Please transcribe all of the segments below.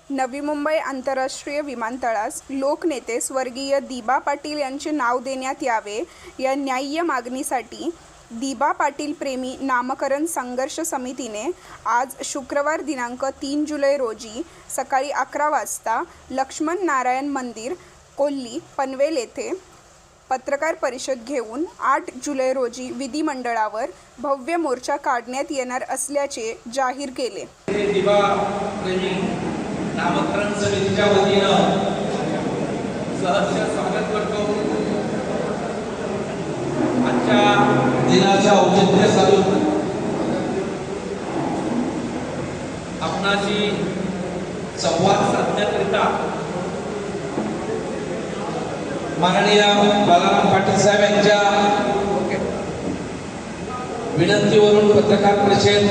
नवी मुंबई आंतरराष्ट्रीय विमानतळास लोकनेते स्वर्गीय दिबा पाटील यांचे नाव देण्यात यावे या न्याय्य मागणीसाठी दिबा पाटील प्रेमी नामकरण संघर्ष समितीने आज शुक्रवार दिनांक 3 जुलै रोजी सकाळी 11 वाजता लक्ष्मण नारायण मंदिर, कोल्ली, पनवेल येथे पत्रकार परिषद घेऊन 8 जुलै रोजी विधिमंडळावर भव्य मोर्चा काढण्यात येणार असल्याचे जाहीर केले. दिबा प्रेमी नामकरण समितीच्या वतीनं सहर्ष स्वागत करतो. आजच्या दिनाच्या औचित्य साधून आपणाशी संवाद साधण्याकरिता माननीय बालाराम पाटील साहेब यांच्या विनंतीवरून पत्रकार परिषद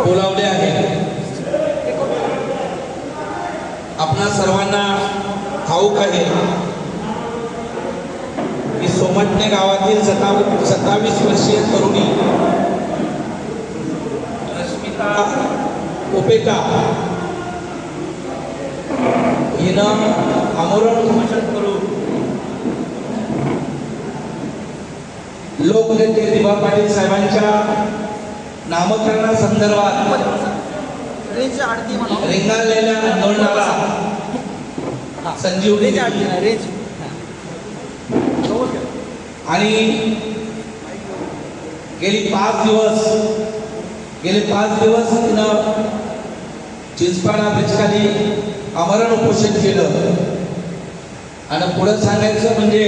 बोलावले आहे. आपणा सर्वांना ठाऊक आहे की सोमटणे गावातील 27 वर्षीय तरुणी रश्मिता कोपेका हिनं आमरण उपोषण करून लोकनेते दिबा पाटील साहेबांच्या नामकरणासंदर्भात रिंगाणलेल्या आंदोलनाला संजीवनी आणि गेली 5 दिवस तिनं चिंचपाडा ब्रिजखाली आमरण उपोषण केलं. आणि पुढे सांगायचं म्हणजे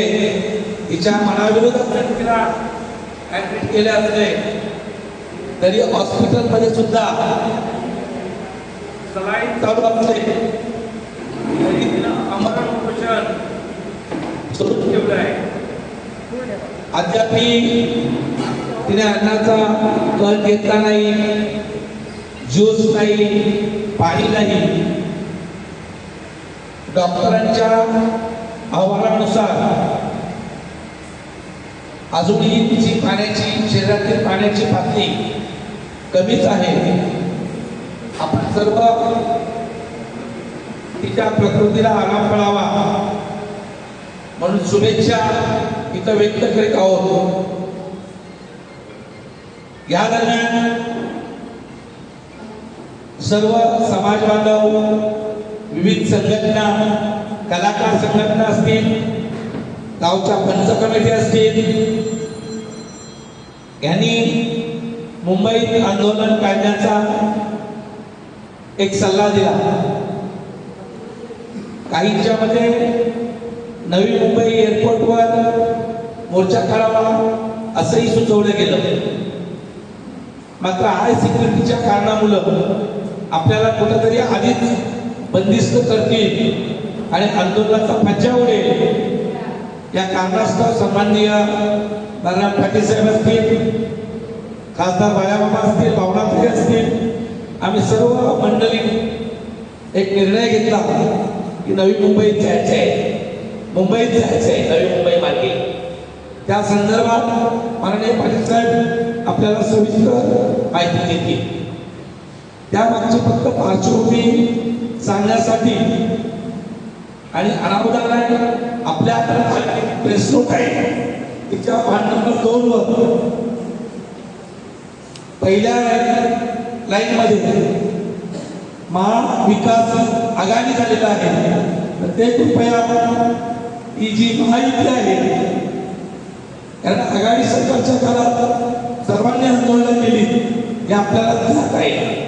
तिच्या मनाविरोधात तिला ऍडमिट केले असले तरी हॉस्पिटलमध्ये सुद्धा सलाईन चालू असले तरी तिनं आमरण उपोषण सुरू ठेवलं आहे. अद्याप तिने अन्नाचा कल घेतला नाही, ज्यूस नाही, पाणी नाही. डॉक्टरांच्या अहवालानुसार अजूनही तिची शरीरातील पाण्याची पातळी कमीच आहे. आपण सर्व तिच्या प्रकृतीला आराम मिळावा म्हणून शुभेच्छा इथं व्यक्त करीत आहोत. या दरम्यान सर्व समाज बांधव, विविध संघटना, कलाकार संघटना असतील, गावच्या पंच कमिटी असतील, यांनी मुंबईत आंदोलन काढण्याचा एक सल्ला दिला. काहींच्या मध्ये नवी मुंबई एअरपोर्टवर मोर्चा काढावा असंही सुचवलं गेलं. मात्र हाय सिक्युरिटीच्या कारणामुळं आपल्याला कुठेतरी आधीच बंदिस्त करतील आणि आंदोलनाचा फज्जा उडेल या कारणास्तव सन्माननीय बालाराम पाटील साहेब असतील, खासदार बाळाबाबा असतील, भावनाताई असतील, आम्ही सर्व मंडळी एक निर्णय घेतला की नवी मुंबईत जायचं आहे, नवी मुंबई मार्गे. त्या संदर्भात माननीय पाटील साहेब आपल्याला सविस्तर माहिती देतील. त्यामागची फक्त पार्श्वभूमी सांगण्यासाठी आणि अनावधानाने आपल्या हातात प्रेस नोट आहे, तिच्या पान नंबर 2 वर पहिल्या लाईन मध्ये महाविकास आघाडी झालेला आहे. तर ते कृपया ही जी माहिती आहे, कारण आघाडी सरकारच्या काळात सर्वांनी आंदोलन केली हे आपल्याला ध्यानात आहे.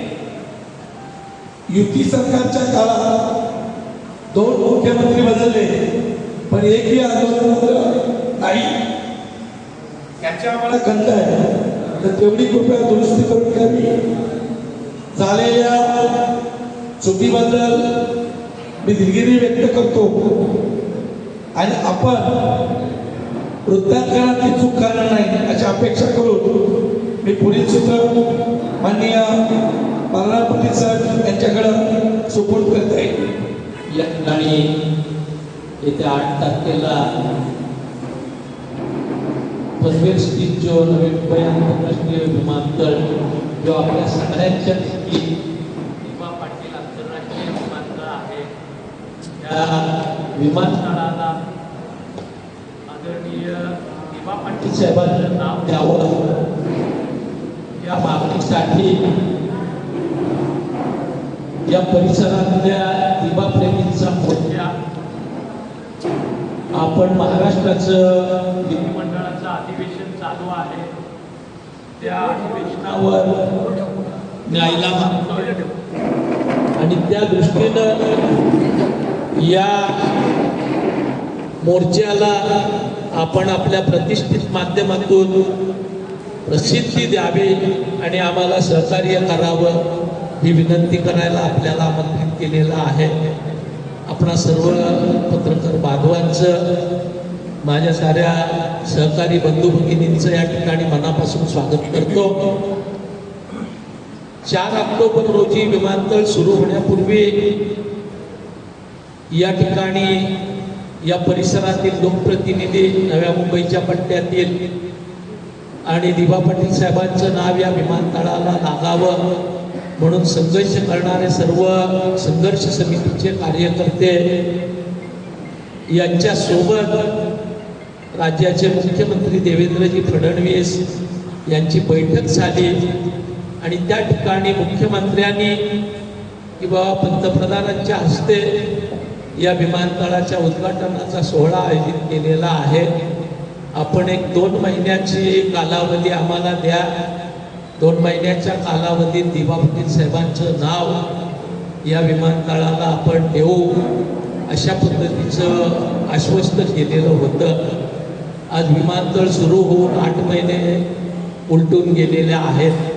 युती सरकारच्या काळात 2 मुख्यमंत्री बदलले पण एकही आंदोलन नाही. याची आम्हाला खंत आहे. तर तेवढी कृपया दुरुस्ती करून घ्यावी. झालेल्या चुकीबद्दल मी दिलगिरी व्यक्त करतो आणि आपण वृत्तांकनाची चूक करणार नाही अशी अपेक्षा करून मी पुढील सूत्र माननीय बालाराम पाटील साहेब यांच्याकडे सुपूर्द करत आहे. या ठिकाणी येत्या 8 तारखेला पनवेल स्थित जो नवी मुंबई आंतरराष्ट्रीय विमानतळ जो आपल्या सगळ्यांच्या दिवा पाटील आंतरराष्ट्रीय विमानतळ झालं आहे त्या विमानतळाला आदरणीय दिबा पाटील साहेबांचं नाव द्यावं या मागणीसाठी या परिसरातल्या दिबा प्रेमींचा मोर्चा आपण महाराष्ट्राचं विधिमंडळाचं अधिवेशन चालू आहे त्या अधिवेशनावर न्यायला मागतोय आणि त्या दृष्टीनं या मोर्चाला आपण आपल्या प्रतिष्ठित माध्यमातून प्रसिद्धी द्यावी आणि आम्हाला सहकार्य करावं ही विनंती करायला आपल्याला आमंत्रित केलेलं आहे. आपणा सर्व पत्रकार बांधवांचं माझ्या साऱ्या सहकारी बंधू भगिनींचं या ठिकाणी मनापासून स्वागत करतो. 4 ऑक्टोबर रोजी विमानतळ सुरू होण्यापूर्वी या ठिकाणी या परिसरातील लोकप्रतिनिधी नव्या मुंबईच्या पट्ट्यातील आणि दिबा पाटील साहेबांचं नाव या विमानतळाला लागावं म्हणून संघर्ष करणारे सर्व संघर्ष समितीचे कार्यकर्ते यांच्या सोबत राज्याचे मुख्यमंत्री देवेंद्रजी फडणवीस यांची बैठक झाली आणि त्या ठिकाणी मुख्यमंत्र्यांनी किंवा पंतप्रधानांच्या हस्ते या विमानतळाच्या उद्घाटनाचा सोहळा आयोजित केलेला आहे. आपण एक 2 महिन्याची कालावधी आम्हाला द्या. 2 महिन्याच्या कालावधीत दिबा पाटील साहेबांचं नाव या विमानतळाला आपण देऊ अशा पद्धतीचं आश्वस्त केलेलं होतं. आज विमानतळ सुरू होऊन 8 महिने उलटून गेलेले आहेत.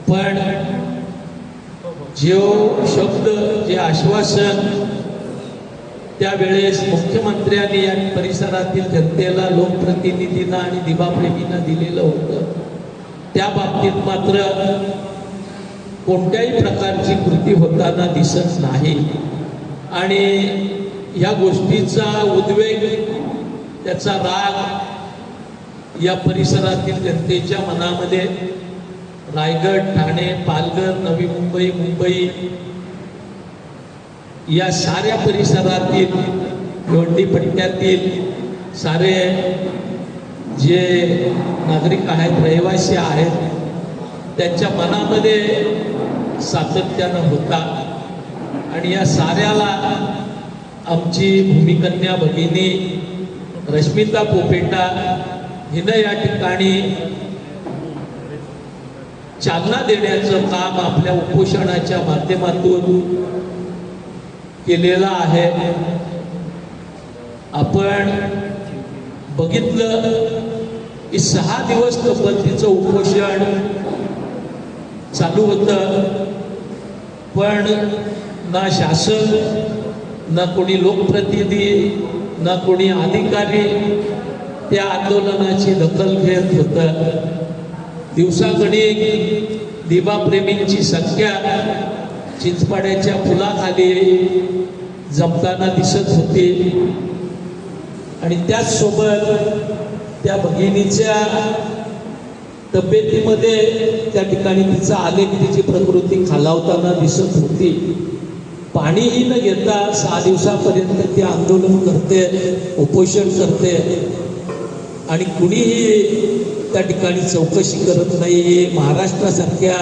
पण जो शब्द जे आश्वासन त्यावेळेस मुख्यमंत्र्यांनी या परिसरातील जनतेला लोकप्रतिनिधींना आणि दिबाप्रेमींना दिलेलं होतं त्या बाबतीत मात्र कोणत्याही प्रकारची कृती होताना दिसत नाही आणि या गोष्टीचा उद्वेग त्याचा राग या परिसरातील जनतेच्या मनामध्ये रायगड, ठाणे, पालघर, नवी मुंबई, मुंबई या साऱ्या परिसरातील भिवंडी पट्ट्यातील सारे जे नागरिक आहेत, रहिवासी आहेत, त्यांच्या मनामध्ये सातत्यानं होता आणि या साऱ्याला आमची भूमिकन्या भगिनी रश्मिता पोपेटा हिनं या ठिकाणी चालना देण्याचं काम आपल्या उपोषणाच्या माध्यमातून केलेलं आहे. आपण बघितलं की 6 दिवस तिचं उपोषण चालू होतं पण ना शासन, ना कोणी लोकप्रतिनिधी, ना कोणी अधिकारी त्या आंदोलनाची दखल घेत होतं. दिवसागणिक दिबाप्रेमींची संख्या चिंचपाड्याच्या पुलाखाली जमताना दिसत होती आणि त्याचसोबत त्या भगिनीच्या तब्येतीमध्ये त्या ठिकाणी तिचा आलेख, तिची प्रकृती खालावताना दिसत होती. पाणीही न घेता 6 दिवसापर्यंत ती आंदोलन करते, उपोषण करते आणि कुणीही त्या ठिकाणी चौकशी करत नाही. महाराष्ट्रासारख्या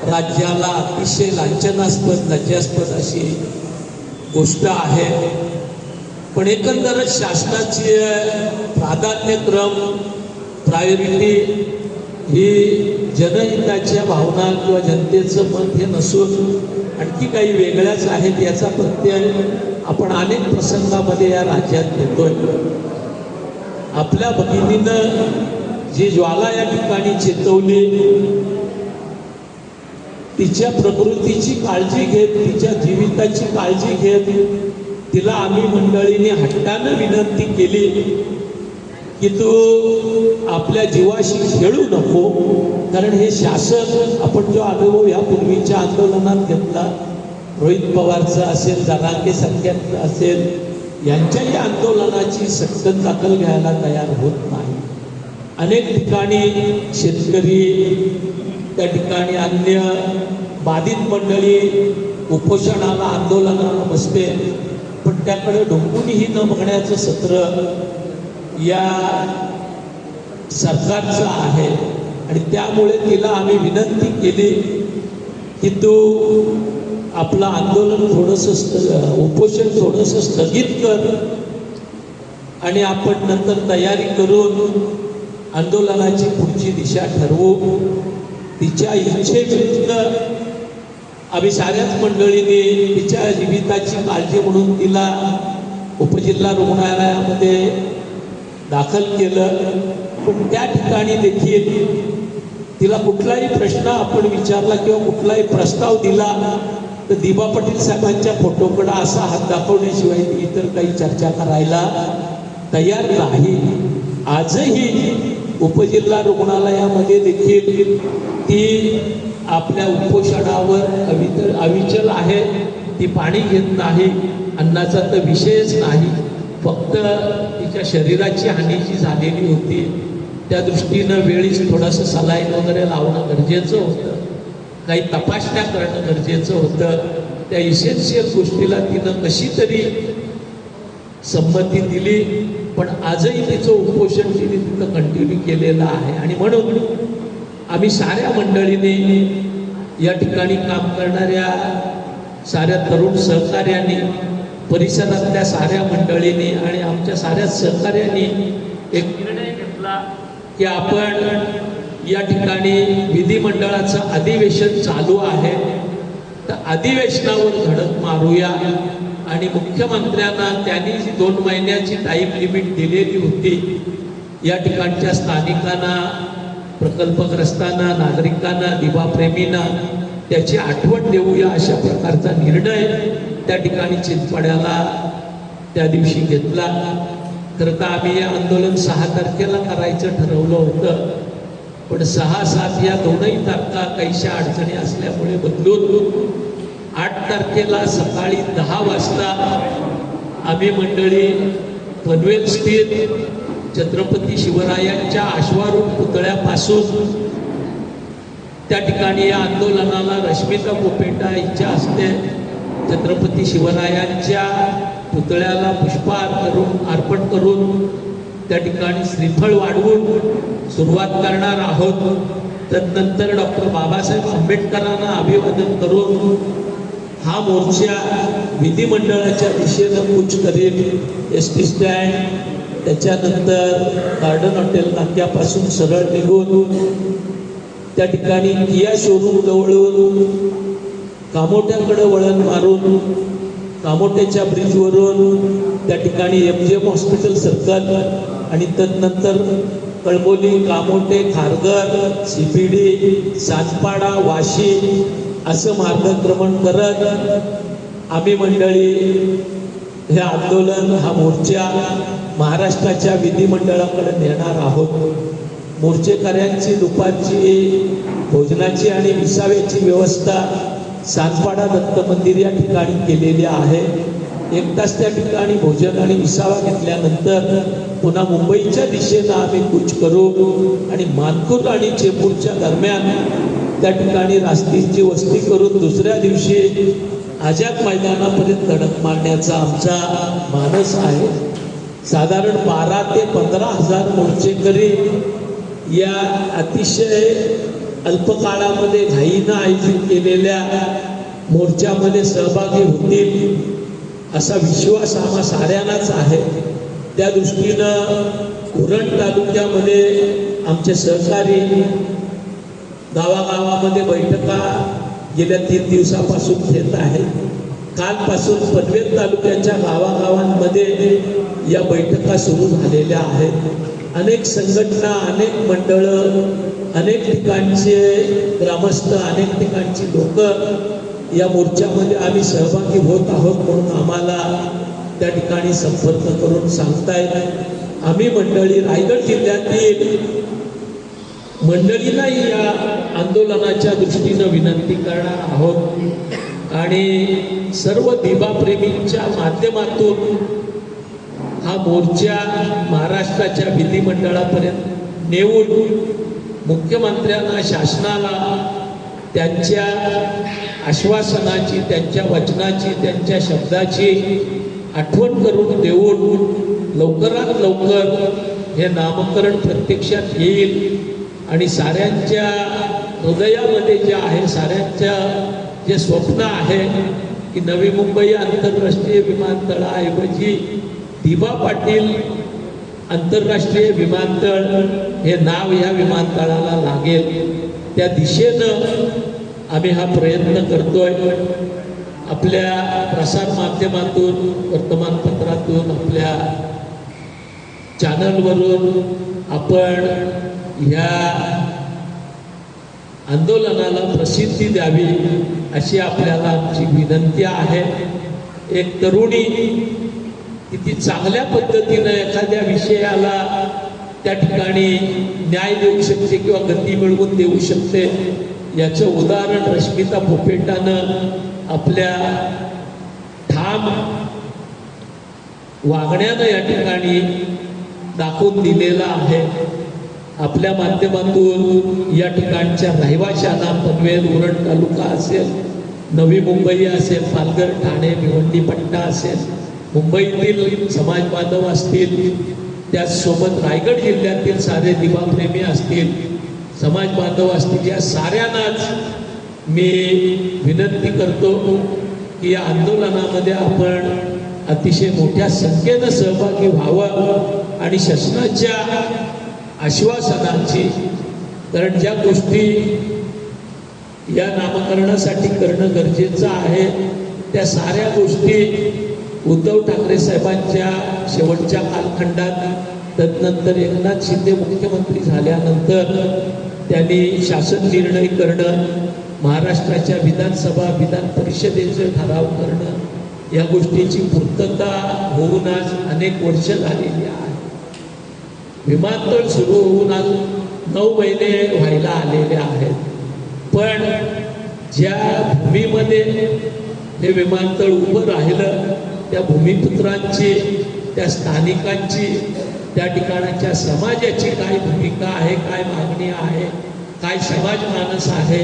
राज्याला अतिशय लांछनास्पद, लज्जास्पद अशी गोष्ट आहे. पण एकंदरच शासनाची प्राधान्यक्रम, प्रायोरिटी ही जनहिताच्या भावना किंवा जनतेचं मत हे नसून आणखी काही वेगळ्याच आहेत याचा प्रत्यय आपण अनेक प्रसंगामध्ये या राज्यात घेतोय. आपल्या भगिनीनं जी ज्वाला या ठिकाणी चेतवली, तिच्या प्रकृतीची काळजी घेत, तिच्या जीविताची काळजी घेत तिला आम्ही मंडळीने हट्टानं विनंती केली की तू आपल्या जीवाशी खेळू नको, कारण हे शासन, आपण जो अनुभव यापूर्वीच्या आंदोलनात घेतला, रोहित पवारचा असेल, जरांगे सारख्याचं असेल, यांच्याही आंदोलनाची सक्त दखल घ्यायला तयार होत नाही. अनेक ठिकाणी शेतकरी, त्या ठिकाणी अन्य बाधित मंडळी उपोषणाला आंदोलनाला बसते, पण त्याकडे ढोकूनही न बघण्याचं सत्र या सरकारचं आहे. आणि त्यामुळे तिला आम्ही विनंती केली की तू आपलं आंदोलन थोडंसं उपोषण थोडंसं स्थगित कर आणि आपण नंतर तयारी करून आंदोलनाची पुढची दिशा ठरवू. तिच्या इच्छेविरुद्ध आम्ही साऱ्याच मंडळींनी तिच्या जीविताची काळजी म्हणून तिला उपजिल्हा रुग्णालयामध्ये दाखल केलं. पण त्या ठिकाणी देखील तिला कुठलाही प्रश्न आपण विचारला किंवा कुठलाही प्रस्ताव दिला तर दिबा पाटील साहेबांच्या फोटोकडे असा हात दाखवण्याशिवाय ती इतर काही चर्चा करायला तयार नाही. आजही उपजिल्हा रुग्णालयामध्ये देखील ती आपल्या उपोषणावर अविचल आहे. ती पाणी घेत नाही, अन्नाचा तर विषयच नाही. फक्त तिच्या शरीराची हानी जी झालेली होती त्या दृष्टीनं वेळीच थोडंसं सलाईन वगैरे लावणं गरजेचं होतं, काही तपासण्या करणं गरजेचं होतं. त्या इसेन्शियल गोष्टीला तिनं कशी तरी संमती दिली, पण आजही तिचं उपोषण तिने तिथं कंटिन्यू केलेलं आहे. आणि म्हणून आम्ही साऱ्या मंडळीने या ठिकाणी काम करणाऱ्या साऱ्या तरुण सहकार्यांनी, परिसरातल्या साऱ्या मंडळींनी आणि आमच्या साऱ्या सहकार्यांनी एक निर्णय घेतला की आपण या ठिकाणी विधिमंडळाचं अधिवेशन चालू आहे, तर अधिवेशनावर धडक मारूया. आणि मुख्यमंत्र्यांना त्यांनी जी 2 महिन्याची टाईम लिमिट दिलेली होती, या ठिकाणच्या स्थानिकांना, प्रकल्पग्रस्तांना, नागरिकांना, दिवाप्रेमींना त्याची आठवण देऊया अशा प्रकारचा निर्णय त्या ठिकाणी चिंचपाड्याला त्या दिवशी घेतला. खरं तर आम्ही हे आंदोलन 6 तारखेला करायचं ठरवलं होतं, पण 6, 7 या दोनही तारखा काहीशा अडचणी असल्यामुळे बदलून 8 तारखेला सकाळी 10 वाजता आम्ही मंडळी पनवेल स्थित छत्रपती शिवरायांच्या अश्वारूढ पुतळ्यापासून त्या ठिकाणी या आंदोलनाला रश्मिता कोपेटा हिच्या हस्ते छत्रपती शिवरायांच्या पुतळ्याला पुष्पहार अर्पण करून त्या ठिकाणी श्रीफळ वाढवून सुरुवात करणार आहोत. तदनंतर डॉक्टर बाबासाहेब आंबेडकरांना अभिवादन करून हा मोर्चा विधिमंडळाच्या दिशेनं कूच करेल. एस.टी. स्टँड, त्याच्यानंतर गार्डन हॉटेल नाक्यापासून सरळ निघून त्या ठिकाणी किया शोरूम जवळून कामोट्याकडे वळण मारून कामोट्याच्या ब्रिजवरून त्या ठिकाणी MGM हॉस्पिटल सर्कल आणि तदनंतर कळंबोली, कामोटे, खारघर, CPD, सातपाडा, वाशी असं मार्गक्रमण करत आम्ही मंडळी हे आंदोलन, हा मोर्चा महाराष्ट्राच्या विधिमंडळाकडे नेणार आहोत. मोर्चेकऱ्यांची दुपारची भोजनाची आणि विसाव्याची व्यवस्था सातपाडा दत्त मंदिर या ठिकाणी केलेली आहे. 1 तास त्या ठिकाणी भोजन आणि विसावा घेतल्यानंतर पुन्हा मुंबईच्या दिशेनं आम्ही कूच करू आणि मानखुर्द आणि चेंबूरच्या दरम्यान त्या ठिकाणी रास्तीची वस्ती करून दुसऱ्या दिवशी आझाद मैदानापर्यंत धडक मारण्याचा आमचा मानस आहे. साधारण 12 ते 15 हजार मोर्चेकरी या अतिशय अल्पकाळामध्ये घाईनं आयोजित केलेल्या मोर्चामध्ये सहभागी होतील असा विश्वास आम्हा साऱ्यांनाच आहे. त्या दृष्टीनं उरण तालुक्यामध्ये आमचे सहकारी गावागावामध्ये बैठका गेल्या 3 दिवसापासून घेत आहेत. कालपासून पनवेल तालुक्याच्या गावागावांमध्ये या बैठका सुरू झालेल्या आहेत. अनेक संघटना, अनेक मंडळं, अनेक ठिकाणचे ग्रामस्थ, अनेक ठिकाणची लोक या मोर्चामध्ये आम्ही सहभागी होत आहोत म्हणून आम्हाला त्या ठिकाणी संपर्क करून सांगतायत. आम्ही मंडळी रायगड जिल्ह्यातील मंडळींनाही या आंदोलनाच्या दृष्टीनं विनंती करणार आहोत आणि सर्व दिबाप्रेमींच्या माध्यमातून हा मोर्चा महाराष्ट्राच्या विधिमंडळापर्यंत नेऊन मुख्यमंत्र्यांना, शासनाला त्यांच्या आश्वासनाची, त्यांच्या वचनाची, त्यांच्या शब्दाची आठवण करून देऊन लवकरात लवकर हे नामकरण प्रत्यक्षात येईल आणि साऱ्यांच्या हृदयामध्ये जे आहे, साऱ्यांच्या जे स्वप्न आहे की नवी मुंबई आंतरराष्ट्रीय विमानतळाऐवजी दिबा पाटील आंतरराष्ट्रीय विमानतळ हे नाव या विमानतळाला लागेल, त्या दिशेनं आम्ही हा प्रयत्न करतोय. आपल्या प्रसार माध्यमातून, वर्तमानपत्रातून, आपल्या चॅनलवरून आपण ह्या आंदोलनाला प्रसिद्धी द्यावी अशी आपल्याला आमची विनंती आहे. एक तरुणी किती चांगल्या पद्धतीनं एखाद्या विषयाला त्या ठिकाणी न्याय देऊ शकते किंवा गती मिळवून देऊ शकते याचं उदाहरण रश्मिता पोपेटानं आपल्या ठाम वागण्यानं या ठिकाणी दाखवून दिलेला आहे. आपल्या माध्यमातून या ठिकाणच्या रहिवाशांना पनवेल, उरण तालुका असेल, नवी मुंबई असेल, पालघर, ठाणे, भिवंडी पट्टा असेल, मुंबईतील समाज बांधव असतील, त्याचसोबत रायगड जिल्ह्यातील सारे दिवाप्रेमी असतील, समाज बांधव असतील, या साऱ्यांनाच मी विनंती करतो की या आंदोलनामध्ये आपण अतिशय मोठ्या संख्येनं सहभागी व्हावं आणि शासनाच्या आश्वासनाची, कारण ज्या गोष्टी या नामकरणासाठी करणं गरजेचं आहे त्या साऱ्या गोष्टी उद्धव ठाकरे साहेबांच्या शेवटच्या कालखंडात, तदनंतर एकनाथ शिंदे मुख्यमंत्री झाल्यानंतर त्यांनी शासन निर्णय करणं, महाराष्ट्राच्या विधानसभा, विधान परिषदेचे ठराव करणं, या गोष्टीची पूर्तता होऊन आज अनेक वर्ष झालेली आहे. विमानतळ सुरू होऊन आज 9 महिने व्हायला आलेले आहेत, पण ज्या भूमीमध्ये हे विमानतळ उभं राहिलं त्या भूमिपुत्रांची, त्या स्थानिकांची, त्या ठिकाणाच्या समाजाची काय भूमिका आहे, काय मागणी आहे, काय समाज मानस आहे,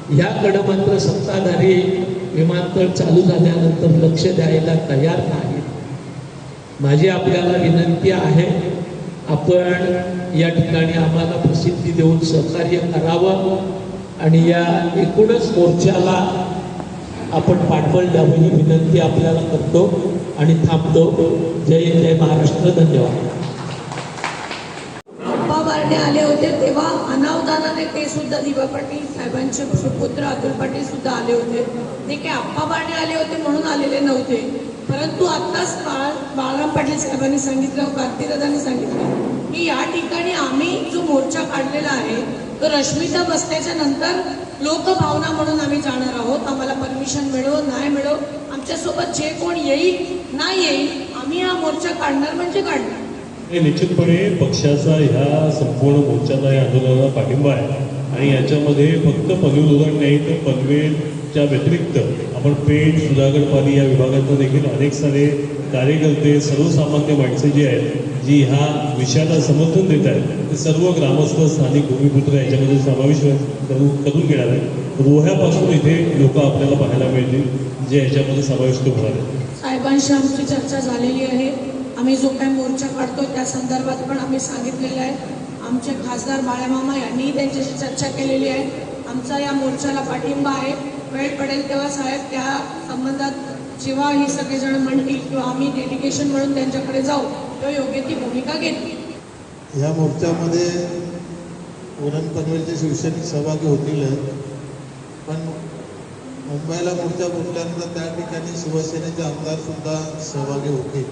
ह्याकडं मात्र सत्ताधारी विमानतळ चालू झाल्यानंतर लक्ष द्यायला तयार नाहीत. माझी आपल्याला विनंती आहे, आपण या ठिकाणी आम्हाला प्रसिद्धी देऊन सहकार्य करावं आणि या एकूणच मोर्चाला आपण पाठबळ द्यावं ही विनंती आपल्याला करतो आणि थांबतो. जय जय महाराष्ट्र. धन्यवाद. अप्पा बारणे आले होते तेव्हा अनावधानाने ते सुद्धा दिबा पाटील साहेबांचे सुपुत्र अतुल पाटील सुद्धा आले होते. ते काय अप्पा बारणे आले होते म्हणून आलेले नव्हते, परंतु आत्ताच बाळराम पाटील साहेबांनी सांगितलं, कार्तिकदादांनी सांगितलं की या ठिकाणी आम्ही जो मोर्चा काढलेला आहे तो रश्मिता बसल्याच्या नंतर लोकभावना म्हणून आम्ही जाणार आहोत. आम्हाला परमिशन मिळो नाही मिळो, आमच्यासोबत जे कोण येईल नाही येईल, आम्ही हा मोर्चा काढणार म्हणजे काढणार. निश्चितपणे पक्षाचा ह्या संपूर्ण मोर्चाला, या आंदोलनाला पाठिंबा आहे आणि याच्यामध्ये फक्त पनवेल उदाहरण नाही तर पनवेलच्या व्यतिरिक्त आपण पेठ, सुधागड, पाली या विभागातून देखील अनेक सारे कार्यकर्ते, सर्वसामान्य माणसं जी आहेत जी ह्या विषयाला समर्थन देत आहेत, ते सर्व ग्रामस्थ, स्थानिक भूमिपुत्र याच्यामध्ये समावेश करून घेणार आहे. रोह्यापासून इथे लोक आपल्याला पाहायला मिळतील जे याच्यामध्ये समाविष्ट होणार आहेत. साहेबांशी आमची चर्चा झालेली आहे. आम्ही जो काही मोर्चा काढतो त्या संदर्भात पण आम्ही सांगितलेलं आहे. आमचे खासदार बाळामामा यांनीही त्यांच्याशी चर्चा केलेली आहे. आमचा या मोर्चाला पाठिंबा आहे. वेळ पडेल तेव्हा साहेब त्या संबंधात जेव्हा ही सगळेजण म्हणतील किंवा आम्ही डेलिगेशन म्हणून त्यांच्याकडे जाऊ तेव्हा योग्य ती भूमिका घेतली. या मोर्चामध्ये उरण पनवेलचे शिवसैनिक सहभागी होतील, पण मुंबईला मोर्चा फुटल्यानंतर त्या ठिकाणी शिवसेनेचे आमदार सुद्धा सहभागी होतील.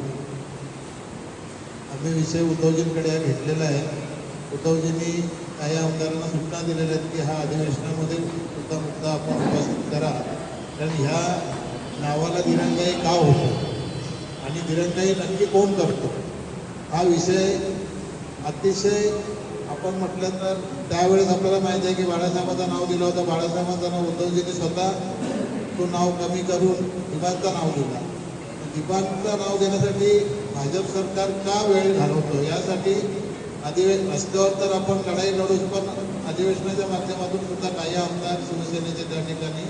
आम्ही विषय उद्धवजींकडे घेतलेला आहे. उद्धवजींनी काही आमदारांना सूचना दिलेल्या आहेत की हा अधिवेशनामध्ये सुद्धा मुद्दा आपण उपस्थित करा, कारण ह्या नावाला दिरंगाई का होतो आणि दिरंगाई नक्की कोण करतो हा विषय अतिशय आपण म्हटलं तर त्यावेळेस आपल्याला माहिती आहे की बाळासाहेबांचं नाव दिलं होतं. बाळासाहेबांचं नाव उद्धवजींनी स्वतः तो नाव कमी करून दिबांचं नाव दिलं. दिबांचं नाव देण्यासाठी भाजप सरकार का वेळ घालवतो यासाठी रस्त्यावर तर आपण लढाई लढूच, पण अधिवेशनाच्या माध्यमातून सुद्धा काही आमदार शिवसेनेचे त्या ठिकाणी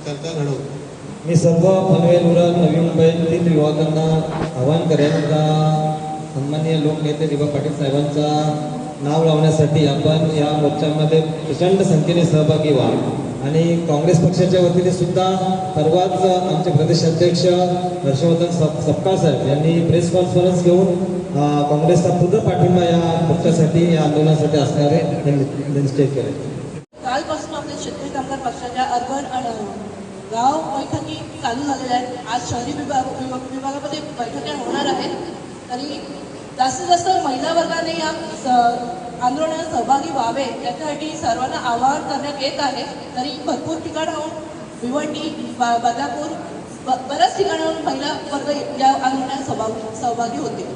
चर्चा घडवतो. मी सर्व पनवेल उरण नवी मुंबईतील युवकांना आवाहन करेन का सन्माननीय लोकनेते दिबा पाटील साहेबांचा नाव लावण्यासाठी आपण या मोर्चामध्ये प्रचंड संख्येने सहभागी व्हा. आणि काँग्रेस पक्षाच्या वतीने सुद्धा परवाच आमचे प्रदेशाध्यक्ष हर्षवर्धन सपकाळ साहेब यांनी प्रेस कॉन्फरन्स घेऊन काँग्रेसचा पूर्ण पाठिंबा या मोर्चासाठी, या आंदोलनासाठी असणार आहे हे निश्चित केले. कालपासून आपल्या शेतकरी कामगार पक्षाच्या अर्बन गाव बैठकी चालू झालेल्या आहेत. आज शहरी विभागामध्ये बैठका होणार आहेत. तरी जास्तीत जास्त महिला वर्गाने या आंदोलनात सहभागी व्हावे याच्यासाठी सर्वांना आवाहन करण्यात येत आहे. तरी भरपूर ठिकाणाहून भिवंडी, बदलापूर बऱ्याच ठिकाणाहून महिला वर्ग या आंदोलनात सहभागी होते.